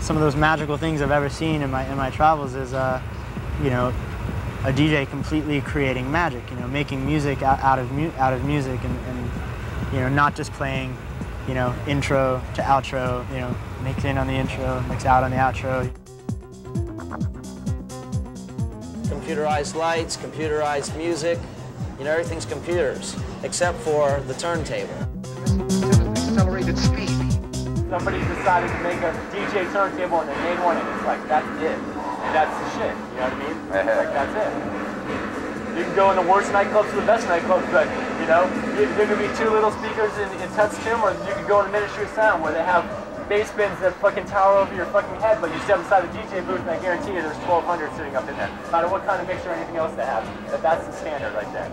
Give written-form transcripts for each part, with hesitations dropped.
some of those magical things I've ever seen in my travels is, you know, a DJ completely creating magic. You know, making music out of music, and you know, not just playing, you know, intro to outro. You know, mix in on the intro, mix out on the outro. Computerized lights, computerized music. You know, everything's computers, except for the turntable. Accelerated speed. Somebody decided to make a DJ turntable and they made one, and it's like, that's it. And that's the shit, you know what I mean? Like, that's it. You can go in the worst nightclubs to the best nightclubs, but, you know, there could be two little speakers in Tut's Tomb, or you could go in the Ministry of Sound where they have bass bins that fucking tower over your fucking head, but you step inside the DJ booth and I guarantee you there's 1,200 sitting up in there. No matter what kind of mixer or anything else they have, that's the standard right there.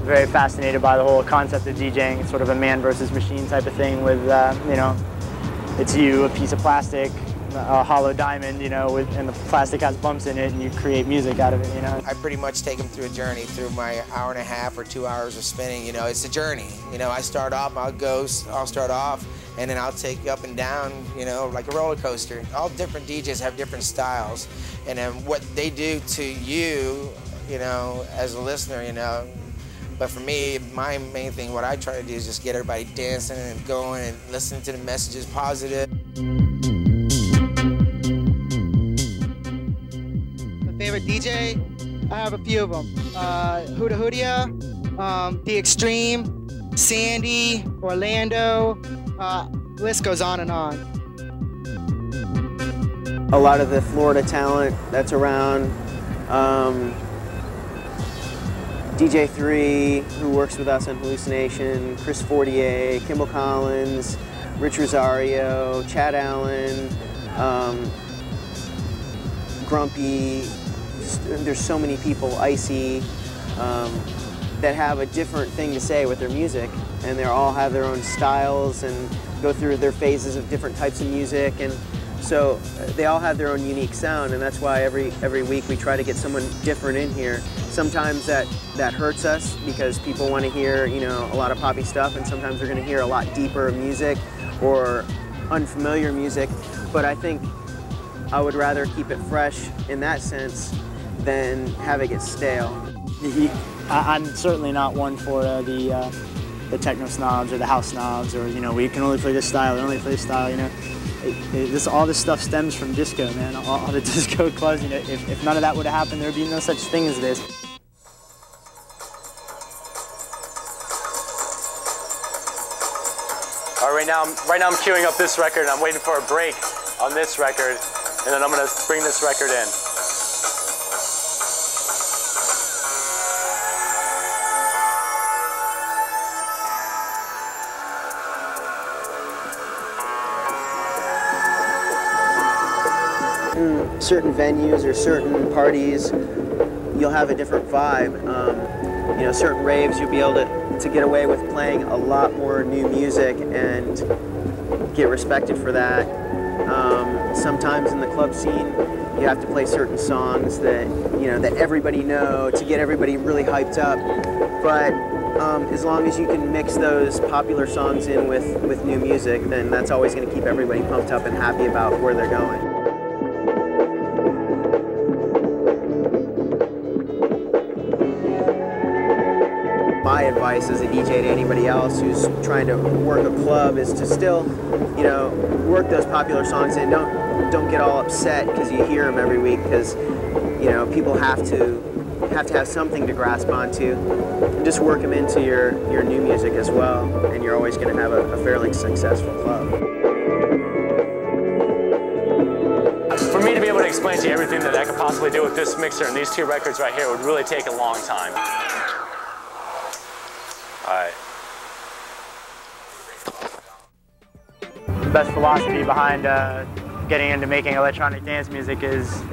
Very fascinated by the whole concept of DJing. It's sort of a man versus machine type of thing with, you know, it's you, a piece of plastic, a hollow diamond, you know, and the plastic has bumps in it, and you create music out of it, you know. I pretty much take them through a journey through my hour and a half or 2 hours of spinning. You know, it's a journey. You know, I start off, I'll start off, and then I'll take you up and down, you know, like a roller coaster. All different DJs have different styles, and then what they do to you, you know, as a listener, you know. But for me, my main thing, what I try to do is just get everybody dancing and going and listening to the messages positive. My favorite DJ? I have a few of them. Huda Hoodia, The Extreme, Sandy, Orlando, list goes on and on. A lot of the Florida talent that's around. DJ3, who works with us on Hallucination, Chris Fortier, Kimball Collins, Rich Rosario, Chad Allen, Grumpy. There's so many people, Icy, that have a different thing to say with their music, and they all have their own styles and go through their phases of different types of music, and so they all have their own unique sound, and that's why every week we try to get someone different in here. Sometimes that hurts us because people want to hear, you know, a lot of poppy stuff, and sometimes they're going to hear a lot deeper music or unfamiliar music. But I think I would rather keep it fresh in that sense than have it get stale. I'm certainly not one for the techno snobs or the house snobs, or, you know, we can only play this style, we only play this style, you know. All this stuff stems from disco, man. All the disco clubs, you know, if none of that would have happened, there would be no such thing as this. All right, right now I'm queuing up this record, and I'm waiting for a break on this record, and then I'm gonna bring this record in. In certain venues or certain parties, you'll have a different vibe. You know, certain raves, you'll be able to get away with playing a lot more new music and get respected for that. Sometimes in the club scene, you have to play certain songs that, you know, that everybody know to get everybody really hyped up. But as long as you can mix those popular songs in with new music, then that's always going to keep everybody pumped up and happy about where they're going. My advice as a DJ to anybody else who's trying to work a club is to still, you know, work those popular songs in. Don't get all upset because you hear them every week, because, you know, people have to have something to grasp onto. Just work them into your new music as well, and you're always going to have a fairly successful club. For me to be able to explain to you everything that I could possibly do with this mixer and these two records right here would really take a long time. All right. The best philosophy behind getting into making electronic dance music is